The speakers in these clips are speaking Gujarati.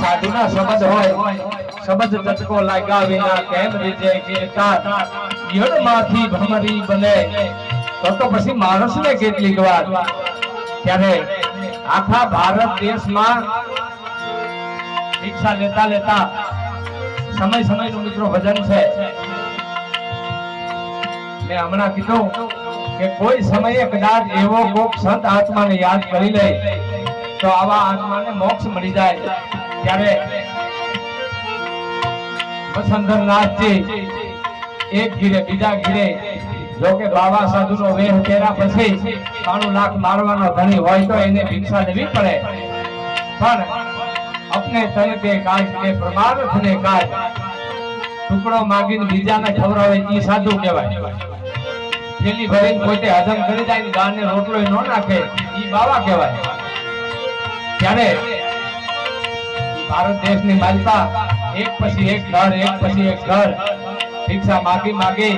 સાધુના શબ્દ હોય શબ્દ તટકો લાગ્યા વિના કેમ રીજે કે તાત યડમાંથી ભમરી બને તો પછી માણસને કેટલીક વાર ત્યારે આખા ભારત દેશમાં શિક્ષા લેતા લેતા સમય સમયનું મિત્રો ભજન છે મેં હમણાં કીધું કે કોઈ સમયે કદાચ એવો કોક સંત આત્માને યાદ કરી લે તો આવા આત્માને મોક્ષ મળી જાય ત્યારે વસંતરનાથજી એક ઘીરે બીજા ઘીરે જો કે બાબા સાધુનો વેહ કર્યા પછી 92 લાખ મારવાનો ધણી હોય તો એને ભિક્ષા દેવી પડે પણ अपने तन के काज के परमार्थ ने काज टुकड़ो मांगीने बीजाने खवरावे ई साधु कहेवाय थेली भरीने पोते हजम करी जाय गाने रोटलो न नाखे ई बाबा कहेवाय त्यारे भारत देशनी मालिका एक पछी एक घर भिक्षा मागी मागी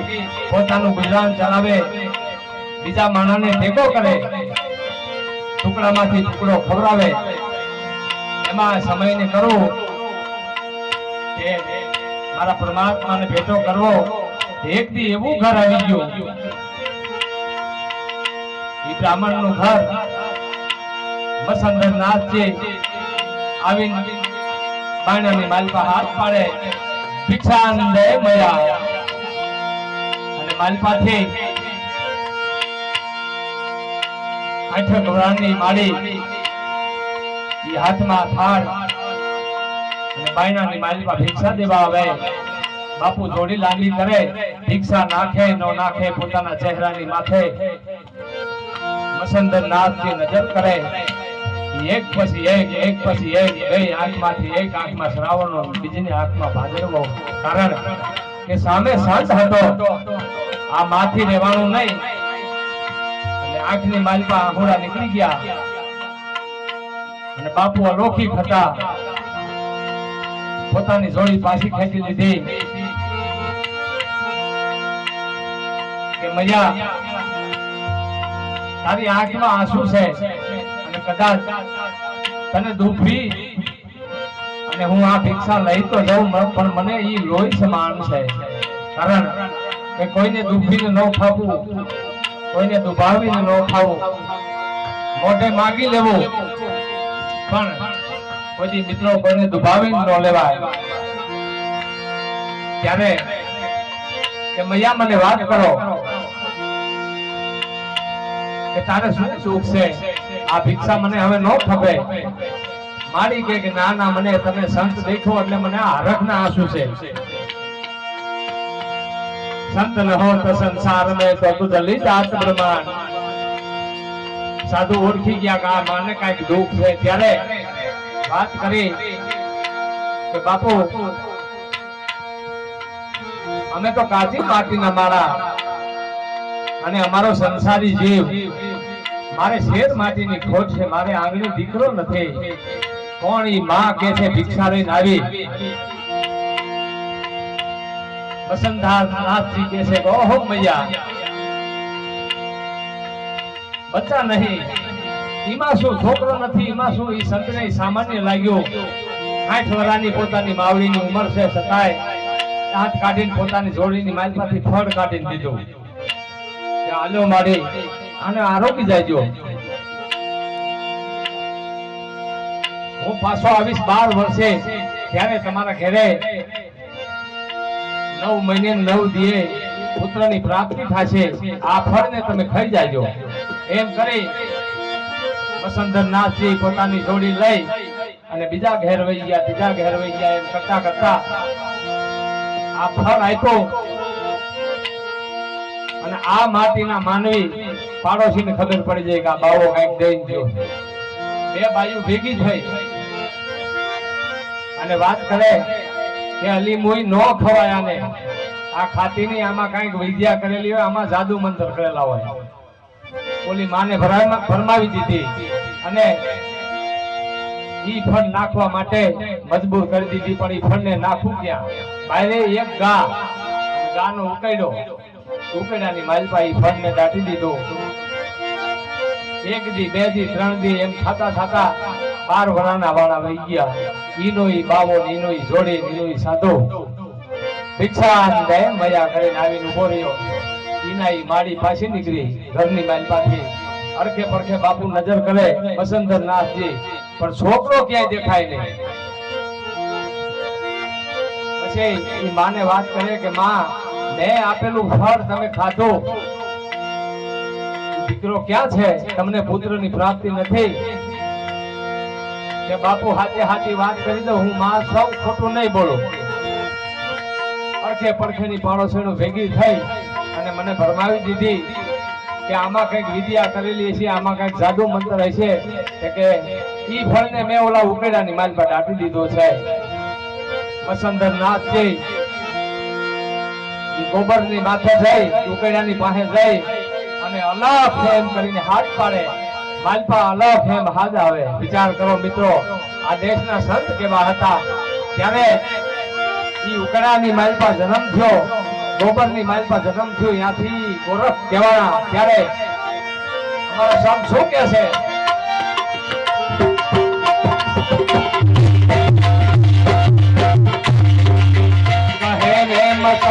पोतानुं गुजरान चलावे बीजा माणसने टेको करे टुकड़ामांथी टुकड़ो खवरावे समय ने करो के मारा परमात्मा ने भेटो करवो एक दी एवं घर आई गयो ई ब्राह्मण नु घर वसंतरनाथ जी आवी बायणानी मालिका हाथ पाड़े भिक्षा दे मया अने मालिका थी आठ गवरानी माड़ी हाथ में थाड़ बायना मालिका भिक्षा देवा आवे बापू जोड़ी लांबी करे भिक्षा नाखे नो नाखे पोताना चेहरानी माथे वसंतरनाथ जी नजर करे एक पछी एक બે આંખમાંથી એક આંખમાં શ્રાવણનો બીજીની આંખમાં ભાદરવો કારણ કે સામે સંત હતો આ માથી રહેવાનું નહીં અને આંખની માલિકા આંખોડા નીકળી ગયા અને બાપુ અલૌકિક હતા પોતાની જોડી પાછી ખેંચી લીધી કે મૈયા તારી આંખમાં આંસુ છે અને કદાચ તને દુખી અને હું આ ભિક્ષા લઈ તો જાઉં પણ મને ઈ લોહી સમાન છે કારણ કે કોઈને દુખીને ન ખાવું કોઈને દુભાવીને ન ખાવું મોઢે માગી લેવું પણ કોઈ મિત્રો કોઈને દુભાવીને ન લેવાય ત્યારે કે મૈયા મને વાત કરો કે તારે શું સુખ છે આ ભિક્ષા મને હવે ન ખપે મારી કે ના ના મને તમે સંત દેખો એટલે મને આ હરખના આંસુ છે संत न हो तो संसार में तो तुझ जात ब्रह्मांड साधु ओळखी गया का माने काई दुख है त्यारे बात करी के बापू हमें तो काची माटी ना मारा अने हमारो संसारी जीव मारे शेर माटी नी खोट छे मारे आंगणी दीकरो नथी कोण ई मां के छे भिक्षा लईने आवी वसंतरनाथ जी कैसे ओहो मैया बच्चा नहीं ईमा शू छोकरो नहीं ईमा शू ई संत ने सामान्य लाग्यो 8 वर्षनी पोतानी मावड़ी नी उमर से छताय हाथ काढीने पोतानी जोड़ी नी मालपाथी फળ काढीने दीधो के आलो मारी आने आरोगी जायजो હું પાછો આવીશ 12 વર્ષે ત્યારે તમારા ઘરે 9 મહિને 9 દિયે પુત્રની પ્રાપ્તિ થાશે આ ફળને તમે ખાઈ જાજો એમ કરી વસંતરનાથજી પોતાની જોડી લઈ અને બીજા ઘેર વઈ ગયા ત્રીજા ઘેર વઈ ગયા એમ કરતા કરતા આ ફળ આપ્યો અને આ માટીના માનવી પાડોશીને ખબર પડી જાય કે આ બાવો કંઈક દઈ ગયો બે બાયુ ભેગી થઈ અને વાત કરે કે અલી મોઈ નો ખવાય આને આ ખાતી ની આમાં કંઈક વિદ્યા કરેલી હોય આમાં જાદુ મંત્ર કરેલા હોય ઓલી માને ફરમાવી દીધી અને ઈ ફળ નાખવા માટે મજબૂર કરી દીધી પણ ઈ ફળને નાખું ક્યાં બાયરે એક ગાનો ઉકેડાની માલપાઈ ફળને દાટી દીધો. એક દી, બે દી, ત્રણ દી એમ થતા 12 વરાના વાળા વહી ગયા. ઈનો ઈ બાવો, ઈનો ઈ જોડે, ઈનો ઈ સાધો ભિક્ષા દે મયા કરીને આવીને ઉભો રહ્યો. ઈના ઈ માડી પાછી નીકળી ઘરની માલપાથી. અરખે પડખે બાપુ નજર કરે વસંતરનાથજી, પણ છોકરો ક્યાંય દેખાય નહીં. પછી ઈ માને વાત કરે કે માં, મેં આપેલું ફળ તમે ખાધું, દીકરો ક્યાં છે? તમને પુત્રની પ્રાપ્તિ નથી. કે બાપુ હાચી વાત કરી દો, હું માં સૌ ખોટું નહીં બોલું. અડખે પડખેની પાડોશીઓ ભેગી થઈ અને મને ભરમાવી દીધી કે આમાં કઈક વિદ્યા કરેલી છે, આમાં કઈક જાદુ મંત્ર હશે. કે ઈ ફળને મેં ઓલા ઉકેડાની માલ પર દાટી દીધો છે. વસંતરનાથજી ઈ ગોબરની માથે જઈ ઉકેડાની પાસે જઈ અને અલખ એમ કરીને હાથ પાડે. માલપા અલખ એમ હાથ આવે. વિચાર કરો મિત્રો, આ દેશના સંત કેવા હતા. ત્યારે ઈ ઉકેડાની માલપા જન્મ થયો, ગોબરની માલપા જન્મ થયો, ત્યાંથી ગોરખ કહેવાના. ત્યારે અમારો સંત શું કહે છે? કહે રે મત